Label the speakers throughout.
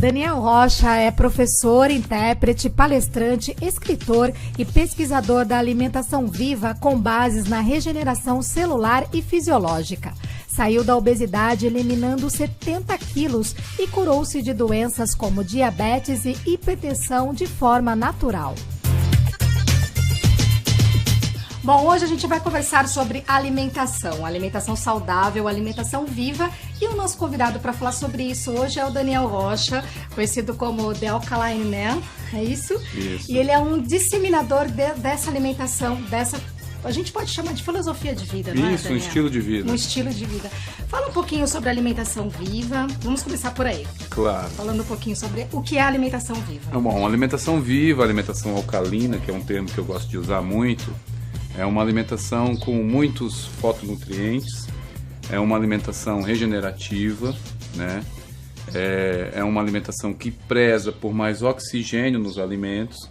Speaker 1: Daniel Rocha é professor, intérprete, palestrante, escritor e pesquisador da alimentação viva com bases na regeneração celular e fisiológica. Saiu da obesidade eliminando 70 quilos e curou-se de doenças como diabetes e hipertensão de forma natural. Bom, hoje a gente vai conversar sobre alimentação saudável, alimentação viva, e o nosso convidado para falar sobre isso hoje é o Daniel Rocha, conhecido como The Alkaline Man, é isso?
Speaker 2: Isso.
Speaker 1: E ele é um disseminador dessa alimentação, a gente pode chamar de filosofia de vida, não é,
Speaker 2: Isso,
Speaker 1: Daniel?
Speaker 2: um estilo de vida.
Speaker 1: Um estilo de vida. Fala um pouquinho sobre alimentação viva, vamos começar por aí.
Speaker 2: Claro.
Speaker 1: Falando um pouquinho sobre o que é alimentação viva.
Speaker 2: Bom, alimentação viva, alimentação alcalina, que é um termo que eu gosto de usar muito, é uma alimentação com muitos fotonutrientes, é uma alimentação regenerativa, né? É uma alimentação que preza por mais oxigênio nos alimentos,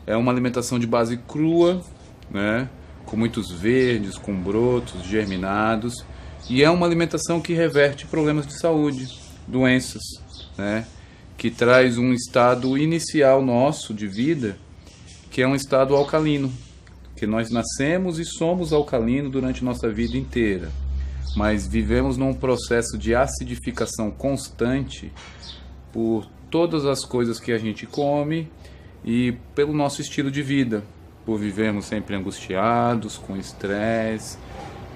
Speaker 2: é uma alimentação de base crua, né? Com muitos verdes, com brotos germinados, e é uma alimentação que reverte problemas de saúde, doenças, né? Que traz um estado inicial nosso de vida, que é um estado alcalino. Que nós nascemos e somos alcalinos durante nossa vida inteira, mas vivemos num processo de acidificação constante por todas as coisas que a gente come e pelo nosso estilo de vida, por vivermos sempre angustiados, com estresse,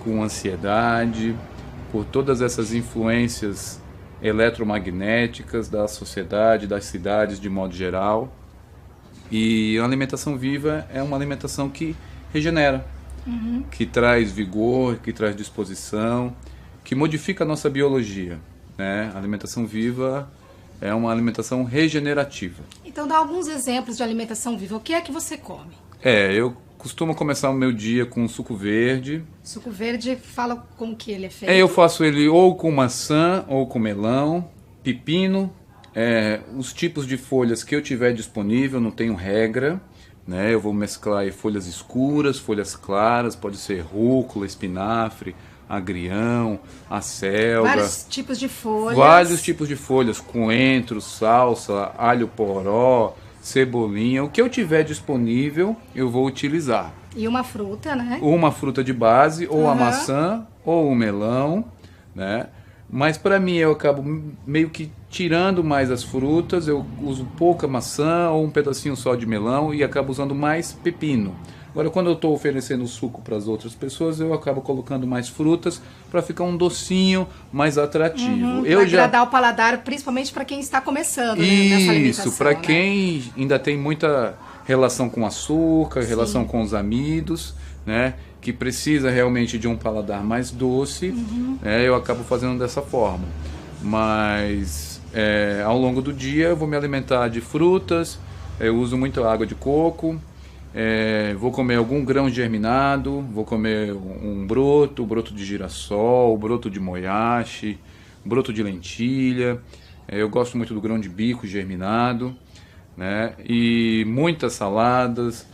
Speaker 2: com ansiedade, por todas essas influências eletromagnéticas da sociedade, das cidades de modo geral. E a alimentação viva é uma alimentação que regenera, que traz vigor, que traz disposição, que modifica a nossa biologia, né? A alimentação viva é uma alimentação regenerativa.
Speaker 1: Então dá alguns exemplos de alimentação viva. O que é que você come?
Speaker 2: Eu costumo começar o meu dia com suco verde.
Speaker 1: Suco verde, fala como que ele é feito.
Speaker 2: Eu faço ele ou com maçã ou com melão, pepino, os tipos de folhas que eu tiver disponível, não tenho regra, né? Eu vou mesclar aí folhas escuras, folhas claras, pode ser rúcula, espinafre, agrião, acelga.
Speaker 1: Vários tipos de folhas.
Speaker 2: Vários tipos de folhas, coentro, salsa, alho poró, cebolinha. O que eu tiver disponível, eu vou utilizar.
Speaker 1: E uma fruta, né?
Speaker 2: Uma fruta de base, ou a maçã, ou o melão, né? Mas para mim eu acabo meio que tirando mais as frutas, eu uso pouca maçã ou um pedacinho só de melão e acabo usando mais pepino. Agora quando eu estou oferecendo suco para as outras pessoas, eu acabo colocando mais frutas para ficar um docinho mais atrativo.
Speaker 1: Para agradar o paladar, principalmente para quem está começando, né, nessa alimentação.
Speaker 2: Isso, para quem ainda tem muita relação com açúcar, relação com os amidos, né? Que precisa realmente de um paladar mais doce, eu acabo fazendo dessa forma. Mas ao longo do dia eu vou me alimentar de frutas, eu uso muito água de coco, vou comer algum grão germinado, vou comer um broto de girassol, broto de moyashi, broto de lentilha, eu gosto muito do grão de bico germinado, né? E muitas saladas,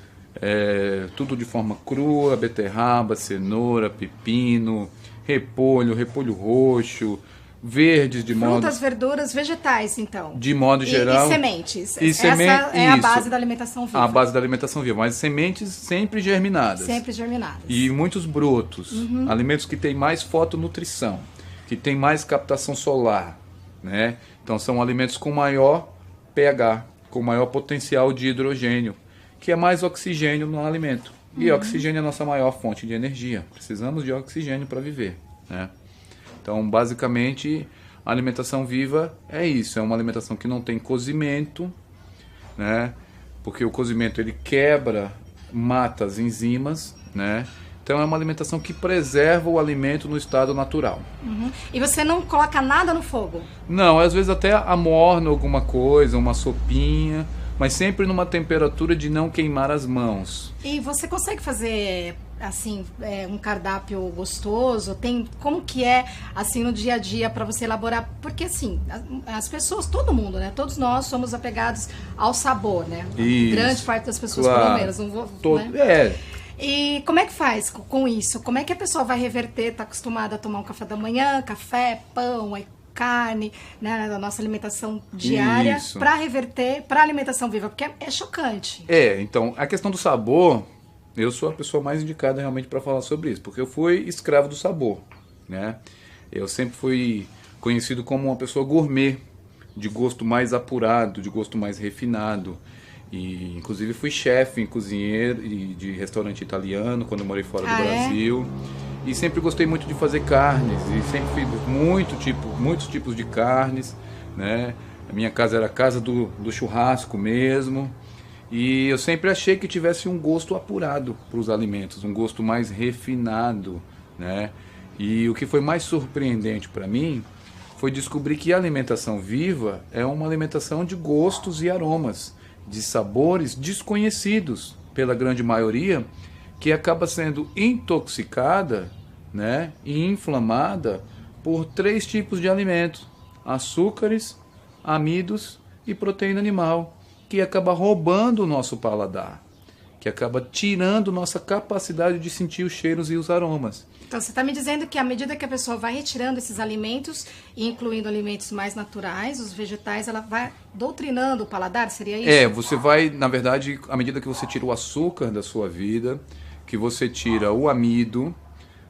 Speaker 2: tudo de forma crua, beterraba, cenoura, pepino, repolho roxo, verdes de modo...
Speaker 1: Frutas, verduras, vegetais, então.
Speaker 2: De modo geral.
Speaker 1: E sementes.
Speaker 2: Essa
Speaker 1: é a base da alimentação viva.
Speaker 2: A base da alimentação viva, mas sementes sempre germinadas.
Speaker 1: Sempre germinadas.
Speaker 2: E muitos brotos, alimentos que têm mais fotonutrição, que têm mais captação solar, né? Então são alimentos com maior pH, com maior potencial de hidrogênio, que é mais oxigênio no alimento. E oxigênio é a nossa maior fonte de energia. Precisamos de oxigênio para viver, né? Então, basicamente, a alimentação viva é isso. É uma alimentação que não tem cozimento, né? Porque o cozimento ele quebra, mata as enzimas, né? Então, é uma alimentação que preserva o alimento no estado natural.
Speaker 1: E você não coloca nada no fogo?
Speaker 2: Não, às vezes até amorna alguma coisa, uma sopinha, mas sempre numa temperatura de não queimar as mãos.
Speaker 1: E você consegue fazer, assim, um cardápio gostoso? Como que é, assim, no dia a dia para você elaborar? Porque, assim, as pessoas, todo mundo, né? Todos nós somos apegados ao sabor, né?
Speaker 2: Isso,
Speaker 1: grande parte das pessoas,
Speaker 2: claro.
Speaker 1: pelo menos. Não vou, né? E como é que faz com isso? Como é que a pessoa vai reverter? Tá acostumada a tomar um café da manhã, café, pão, carne, né, da nossa alimentação diária, para reverter para a alimentação viva, porque é chocante.
Speaker 2: Então, a questão do sabor, eu sou a pessoa mais indicada realmente para falar sobre isso, porque eu fui escravo do sabor, né? Eu sempre fui conhecido como uma pessoa gourmet, de gosto mais apurado, de gosto mais refinado. E inclusive fui chefe, cozinheiro de restaurante italiano quando eu morei fora do Brasil. E sempre gostei muito de fazer carnes, e sempre fiz muitos tipos de carnes, né? A minha casa era a casa do churrasco mesmo. E eu sempre achei que tivesse um gosto apurado para os alimentos, um gosto mais refinado, né? E o que foi mais surpreendente para mim foi descobrir que a alimentação viva é uma alimentação de gostos e aromas, de sabores desconhecidos pela grande maioria, que acaba sendo intoxicada, né, e inflamada por 3 tipos de alimentos: açúcares, amidos e proteína animal, que acaba roubando o nosso paladar, que acaba tirando nossa capacidade de sentir os cheiros e os aromas.
Speaker 1: Então você está me dizendo que à medida que a pessoa vai retirando esses alimentos, incluindo alimentos mais naturais, os vegetais, ela vai doutrinando o paladar, seria isso?
Speaker 2: Você vai, na verdade, à medida que você tira o açúcar da sua vida, que você tira o amido,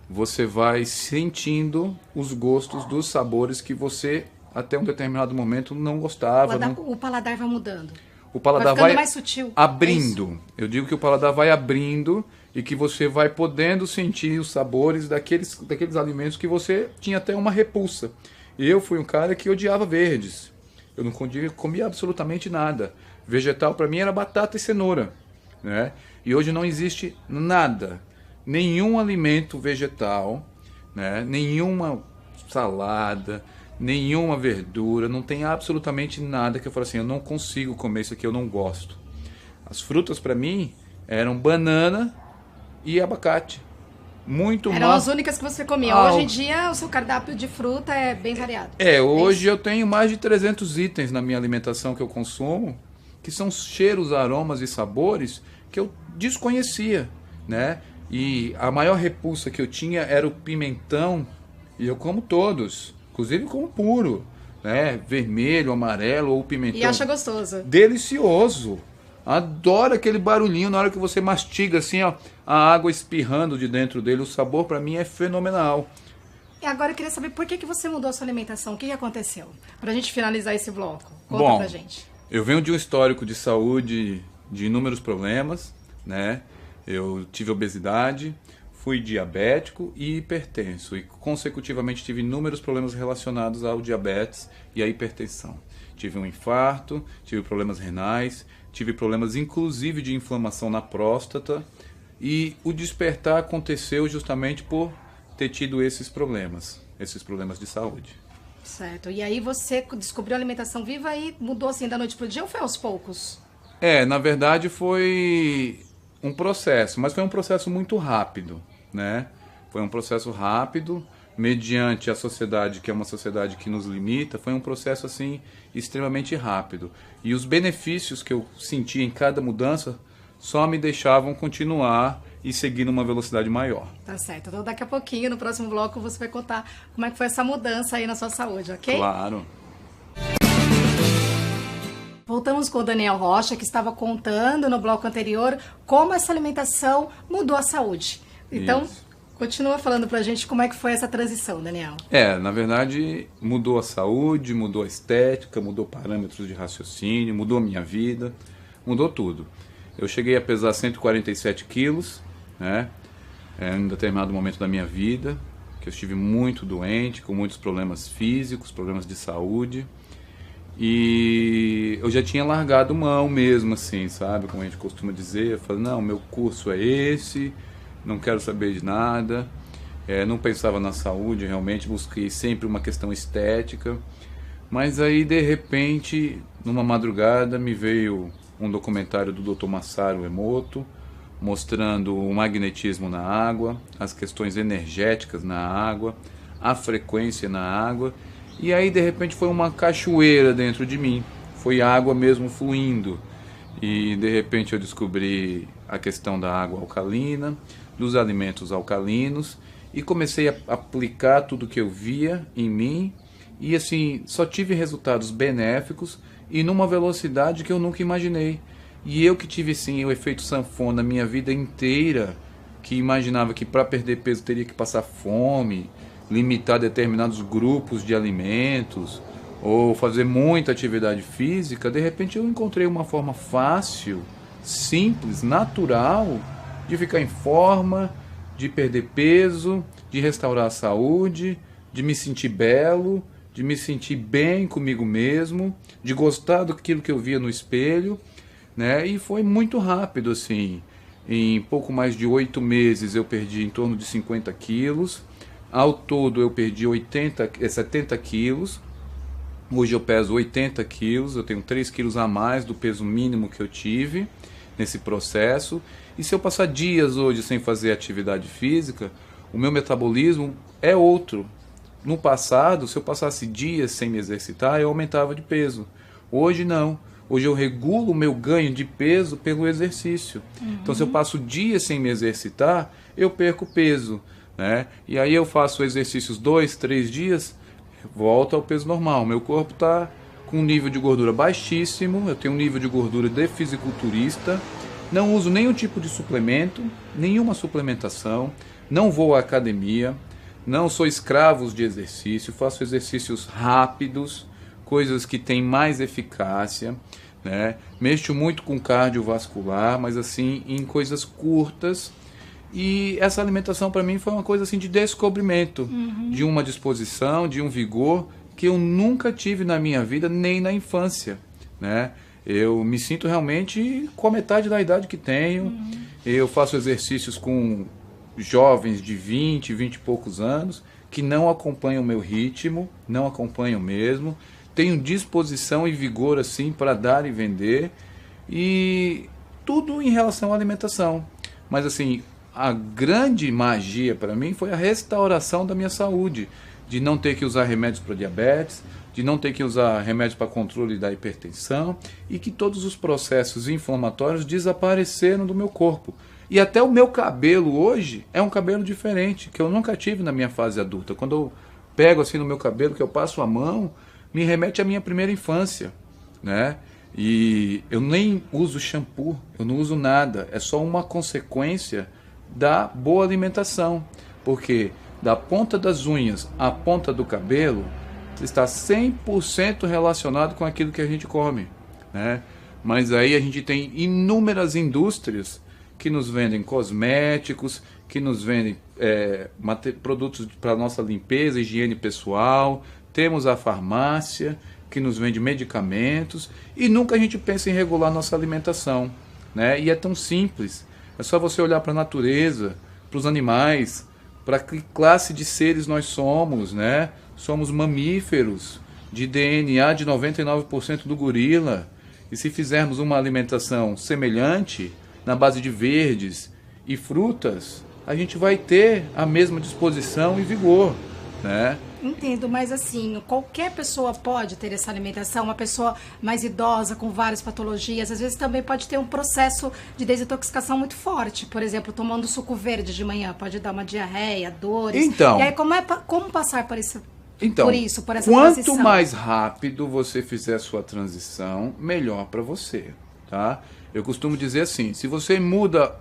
Speaker 2: você vai sentindo os gostos dos sabores que você, até um determinado momento, não gostava.
Speaker 1: O paladar vai mudando.
Speaker 2: O paladar vai
Speaker 1: mais sutil.
Speaker 2: Abrindo. Eu digo que o paladar vai abrindo e que você vai podendo sentir os sabores daqueles alimentos que você tinha até uma repulsa. Eu fui um cara que odiava verdes. Eu não comia absolutamente nada. Vegetal para mim era batata e cenoura, né? E hoje não existe nada, nenhum alimento vegetal, né? Nenhuma salada, nenhuma verdura, não tem absolutamente nada que eu falo assim, eu não consigo comer isso aqui, eu não gosto. As frutas para mim eram banana e abacate.
Speaker 1: Eram as únicas que você comia. Hoje em dia o seu cardápio de fruta é bem variado.
Speaker 2: Hoje eu tenho mais de 300 itens na minha alimentação que eu consumo, que são cheiros, aromas e sabores que eu desconhecia, né? E a maior repulsa que eu tinha era o pimentão, e eu como todos, inclusive como puro, né? Vermelho, amarelo ou pimentão.
Speaker 1: E acha gostoso.
Speaker 2: Delicioso. Adoro aquele barulhinho na hora que você mastiga assim, ó, a água espirrando de dentro dele. O sabor para mim é fenomenal.
Speaker 1: E agora eu queria saber por que você mudou a sua alimentação. O que aconteceu? Pra gente finalizar esse bloco. Conta pra gente.
Speaker 2: Eu venho de um histórico de saúde de inúmeros problemas, né? Eu tive obesidade, fui diabético e hipertenso. E consecutivamente tive inúmeros problemas relacionados ao diabetes e à hipertensão. Tive um infarto, tive problemas renais, tive problemas inclusive de inflamação na próstata. E o despertar aconteceu justamente por ter tido esses problemas de saúde.
Speaker 1: Certo. E aí você descobriu a alimentação viva e mudou assim da noite pro dia ou foi aos poucos?
Speaker 2: Na verdade foi um processo, mas foi um processo muito rápido, né? Foi um processo rápido, mediante a sociedade, que é uma sociedade que nos limita, foi um processo assim extremamente rápido. E os benefícios que eu senti em cada mudança só me deixavam continuar e seguir numa velocidade maior.
Speaker 1: Tá certo. Então daqui a pouquinho, no próximo bloco, você vai contar como é que foi essa mudança aí na sua saúde, ok?
Speaker 2: Claro.
Speaker 1: Voltamos com o Daniel Rocha, que estava contando no bloco anterior como essa alimentação mudou a saúde. Então, continua falando pra gente como é que foi essa transição, Daniel.
Speaker 2: Na verdade, mudou a saúde, mudou a estética, mudou parâmetros de raciocínio, mudou a minha vida, mudou tudo. Eu cheguei a pesar 147 quilos, né? Em determinado momento da minha vida, que eu estive muito doente, com muitos problemas físicos, problemas de saúde. E eu já tinha largado mão mesmo, assim, sabe? Como a gente costuma dizer. Eu falei, não, meu curso é esse, não quero saber de nada. Não pensava na saúde, realmente, busquei sempre uma questão estética. Mas aí, de repente, numa madrugada, me veio um documentário do Dr. Masaru Emoto, mostrando o magnetismo na água, as questões energéticas na água, a frequência na água. E aí, de repente, foi uma cachoeira dentro de mim. Foi água mesmo fluindo. E, de repente, eu descobri a questão da água alcalina, dos alimentos alcalinos, e comecei a aplicar tudo que eu via em mim e assim, só tive resultados benéficos e numa velocidade que eu nunca imaginei. E eu que tive sim o efeito sanfona a minha vida inteira, que imaginava que para perder peso teria que passar fome, limitar determinados grupos de alimentos ou fazer muita atividade física, de repente eu encontrei uma forma fácil, simples, natural de ficar em forma, de perder peso, de restaurar a saúde, de me sentir belo, de me sentir bem comigo mesmo, de gostar daquilo que eu via no espelho, né? E foi muito rápido, assim. Em pouco mais de 8 meses eu perdi em torno de 50 quilos. Ao todo eu perdi 70 quilos. Hoje eu peso 80 quilos, eu tenho 3 quilos a mais do peso mínimo que eu tive nesse processo. E se eu passar dias hoje sem fazer atividade física, o meu metabolismo é outro. No passado, se eu passasse dias sem me exercitar, eu aumentava de peso. Hoje não. Hoje eu regulo o meu ganho de peso pelo exercício. Então, se eu passo dias sem me exercitar, eu perco peso, né? E aí eu faço exercícios 2, 3 dias, volto ao peso normal. Meu corpo está com um nível de gordura baixíssimo, eu tenho um nível de gordura de fisiculturista, não uso nenhum tipo de suplemento, nenhuma suplementação, não vou à academia, não sou escravo de exercício, faço exercícios rápidos, coisas que têm mais eficácia, né? Mexo muito com cardiovascular, mas assim, em coisas curtas. E essa alimentação para mim foi uma coisa assim de descobrimento, de uma disposição, de um vigor que eu nunca tive na minha vida, nem na infância, né? Eu me sinto realmente com a metade da idade que tenho. Eu faço exercícios com jovens de 20 e poucos anos que não acompanham o meu ritmo, não acompanham mesmo. Tenho disposição e vigor assim para dar e vender, e tudo em relação à alimentação. Mas assim, a grande magia para mim foi a restauração da minha saúde, de não ter que usar remédios para diabetes, de não ter que usar remédios para controle da hipertensão, e que todos os processos inflamatórios desapareceram do meu corpo. E até o meu cabelo hoje é um cabelo diferente, que eu nunca tive na minha fase adulta. Quando eu pego assim no meu cabelo, que eu passo a mão, me remete à minha primeira infância, né? E eu nem uso shampoo, eu não uso nada, é só uma consequência da boa alimentação, porque da ponta das unhas à ponta do cabelo está 100% relacionado com aquilo que a gente come, né? Mas aí a gente tem inúmeras indústrias que nos vendem cosméticos, que nos vendem produtos para nossa limpeza, higiene pessoal. Temos a farmácia, que nos vende medicamentos, e nunca a gente pensa em regular nossa alimentação, né? E é tão simples. É só você olhar para a natureza, para os animais, para que classe de seres nós somos, né? Somos mamíferos, de DNA de 99% do gorila. E se fizermos uma alimentação semelhante, na base de verdes e frutas, a gente vai ter a mesma disposição e vigor, né?
Speaker 1: Entendo, mas assim, qualquer pessoa pode ter essa alimentação, uma pessoa mais idosa, com várias patologias, às vezes também pode ter um processo de desintoxicação muito forte, por exemplo, tomando suco verde de manhã, pode dar uma diarreia, dores.
Speaker 2: Então,
Speaker 1: e aí como passar por isso?
Speaker 2: Então,
Speaker 1: Por essa
Speaker 2: quanto
Speaker 1: transição?
Speaker 2: mais rápido você fizer a sua transição, melhor para você, tá? Eu costumo dizer assim, se você muda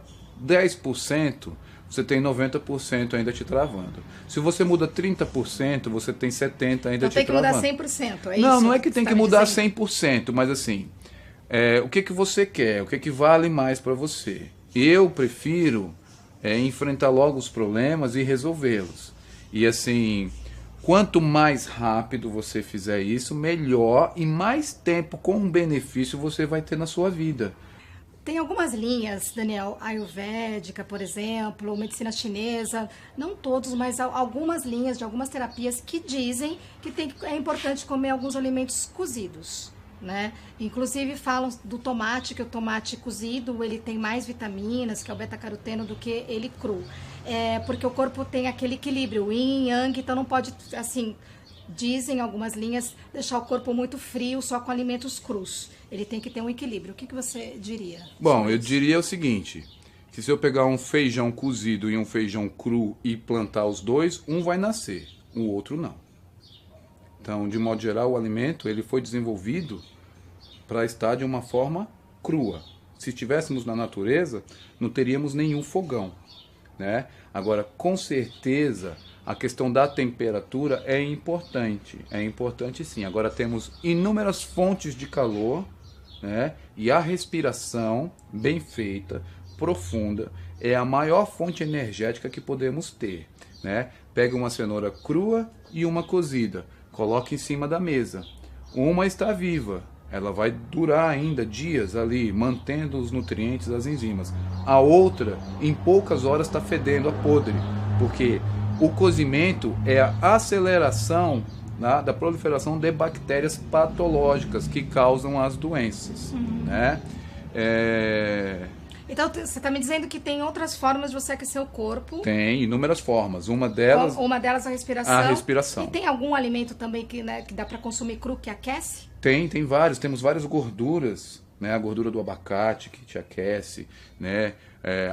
Speaker 2: 10%, você tem 90% ainda te travando. Se você muda 30%, você tem 70% ainda te travando.
Speaker 1: Então tem que mudar 100%, é isso?
Speaker 2: Não é que tem que mudar
Speaker 1: dizendo?
Speaker 2: 100%, mas assim, o que você quer, o que vale mais para você? Eu prefiro enfrentar logo os problemas e resolvê-los. E assim, quanto mais rápido você fizer isso, melhor e mais tempo com um benefício você vai ter na sua vida.
Speaker 1: Tem algumas linhas, Daniel, ayurvédica, por exemplo, medicina chinesa, não todos, mas algumas linhas de algumas terapias que dizem que é importante comer alguns alimentos cozidos, né? Inclusive falam do tomate, que o tomate cozido ele tem mais vitaminas, que é o beta-caroteno, do que ele cru. Porque o corpo tem aquele equilíbrio, o yin e yang, então não pode, assim, dizem algumas linhas, deixar o corpo muito frio só com alimentos crus. Ele tem que ter um equilíbrio. O que você diria?
Speaker 2: Bom, eu diria o seguinte, que se eu pegar um feijão cozido e um feijão cru e plantar os dois, um vai nascer, o outro não. Então, de modo geral, o alimento ele foi desenvolvido para estar de uma forma crua. Se estivéssemos na natureza, não teríamos nenhum fogão, né? Agora, com certeza, a questão da temperatura é importante sim. Agora temos inúmeras fontes de calor, né? E a respiração bem feita, profunda, é a maior fonte energética que podemos ter, né? Pega uma cenoura crua e uma cozida, coloca em cima da mesa. Uma está viva, ela vai durar ainda dias ali, mantendo os nutrientes, as enzimas. A outra, em poucas horas, está fedendo a podre, porque o cozimento é a aceleração, né, da proliferação de bactérias patológicas que causam as doenças, né?
Speaker 1: Então, você está me dizendo que tem outras formas de você aquecer o corpo.
Speaker 2: Tem inúmeras formas. Uma delas
Speaker 1: a respiração.
Speaker 2: A respiração.
Speaker 1: E tem algum alimento também que, né, que dá para consumir cru que aquece?
Speaker 2: Tem vários. Temos várias gorduras, né? A gordura do abacate que te aquece, né?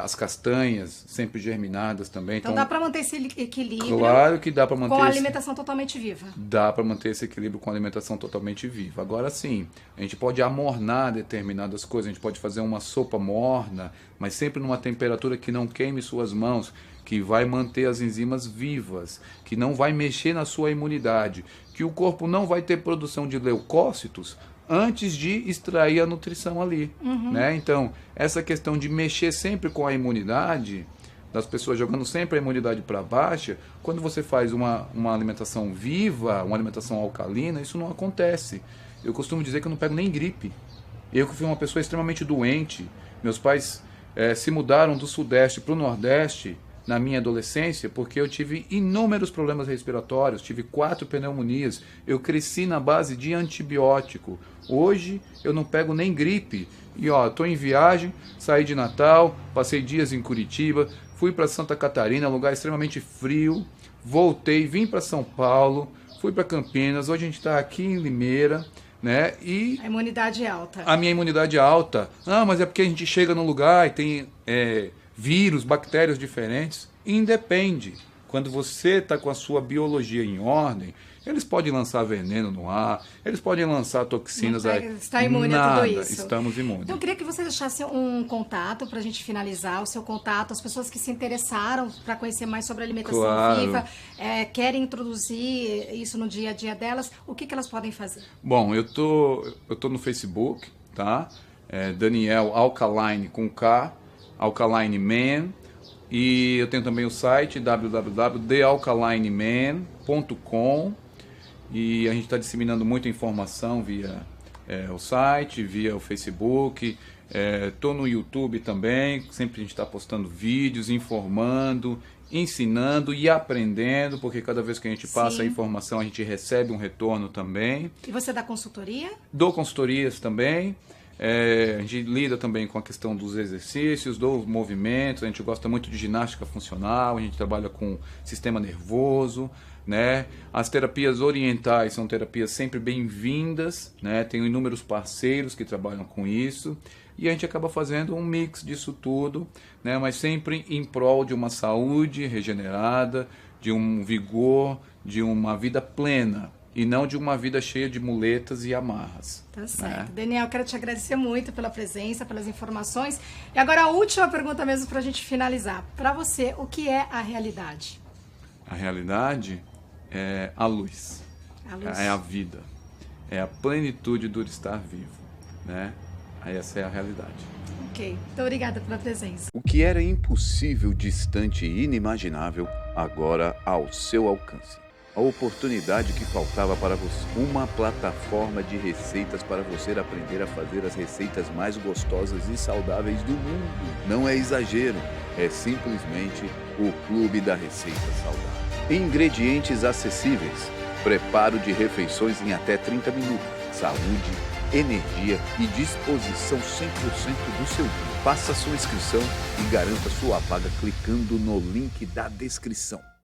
Speaker 2: As castanhas sempre germinadas também.
Speaker 1: Então dá para manter esse equilíbrio.
Speaker 2: Claro que dá para manter.
Speaker 1: Com a alimentação totalmente viva.
Speaker 2: Dá para manter esse equilíbrio com a alimentação totalmente viva. Agora sim, a gente pode amornar determinadas coisas. A gente pode fazer uma sopa morna, mas sempre numa temperatura que não queime suas mãos, que vai manter as enzimas vivas, que não vai mexer na sua imunidade, que o corpo não vai ter produção de leucócitos antes de extrair a nutrição ali, né? Então, essa questão de mexer sempre com a imunidade, das pessoas jogando sempre a imunidade para baixa, quando você faz uma alimentação viva, uma alimentação alcalina, isso não acontece. Eu costumo dizer que eu não pego nem gripe. Eu que fui uma pessoa extremamente doente, meus pais se mudaram do Sudeste para o Nordeste na minha adolescência, porque eu tive inúmeros problemas respiratórios, tive 4 pneumonias, eu cresci na base de antibiótico. Hoje eu não pego nem gripe. E ó, estou em viagem, saí de Natal, passei dias em Curitiba, fui para Santa Catarina, lugar extremamente frio, voltei, vim para São Paulo, fui para Campinas, hoje a gente está aqui em Limeira, né? E
Speaker 1: a imunidade é alta.
Speaker 2: A minha imunidade é alta. Ah, mas é porque a gente chega num lugar e tem vírus, bactérias diferentes. Independe. Quando você está com a sua biologia em ordem, eles podem lançar veneno no ar, eles podem lançar toxinas.
Speaker 1: Está imune a tudo isso.
Speaker 2: Estamos imunes.
Speaker 1: Então, eu queria que você deixasse um contato para a gente finalizar, o seu contato, as pessoas que se interessaram para conhecer mais sobre a alimentação viva, querem introduzir isso no dia a dia delas, o que elas podem fazer?
Speaker 2: Bom, eu tô no Facebook, tá? Daniel Alkaline com K, Alkaline Man, e eu tenho também o site www.thealkalineman.com, e a gente está disseminando muita informação via o site, via o Facebook. Estou no YouTube também, sempre a gente está postando vídeos, informando, ensinando e aprendendo, porque cada vez que a gente passa a informação a gente recebe um retorno também.
Speaker 1: E você dá consultoria?
Speaker 2: Dou consultorias também. A gente lida também com a questão dos exercícios, dos movimentos. A gente gosta muito de ginástica funcional, a gente trabalha com sistema nervoso, né? As terapias orientais são terapias sempre bem-vindas, né? Tenho inúmeros parceiros que trabalham com isso e a gente acaba fazendo um mix disso tudo, né? Mas sempre em prol de uma saúde regenerada, de um vigor, de uma vida plena, e não de uma vida cheia de muletas e amarras.
Speaker 1: Tá certo. Né? Daniel, quero te agradecer muito pela presença, pelas informações. E agora a última pergunta mesmo para a gente finalizar. Para você, o que é a realidade?
Speaker 2: A realidade é a luz. É a vida. É a plenitude do estar vivo, né? Essa é a realidade.
Speaker 1: Ok. Muito obrigada pela presença.
Speaker 3: O que era impossível, distante e inimaginável, agora ao seu alcance. A oportunidade que faltava para você. Uma plataforma de receitas para você aprender a fazer as receitas mais gostosas e saudáveis do mundo. Não é exagero, é simplesmente o Clube da Receita Saudável. Ingredientes acessíveis, preparo de refeições em até 30 minutos, saúde, energia e disposição 100% do seu dia. Faça sua inscrição e garanta sua vaga clicando no link da descrição.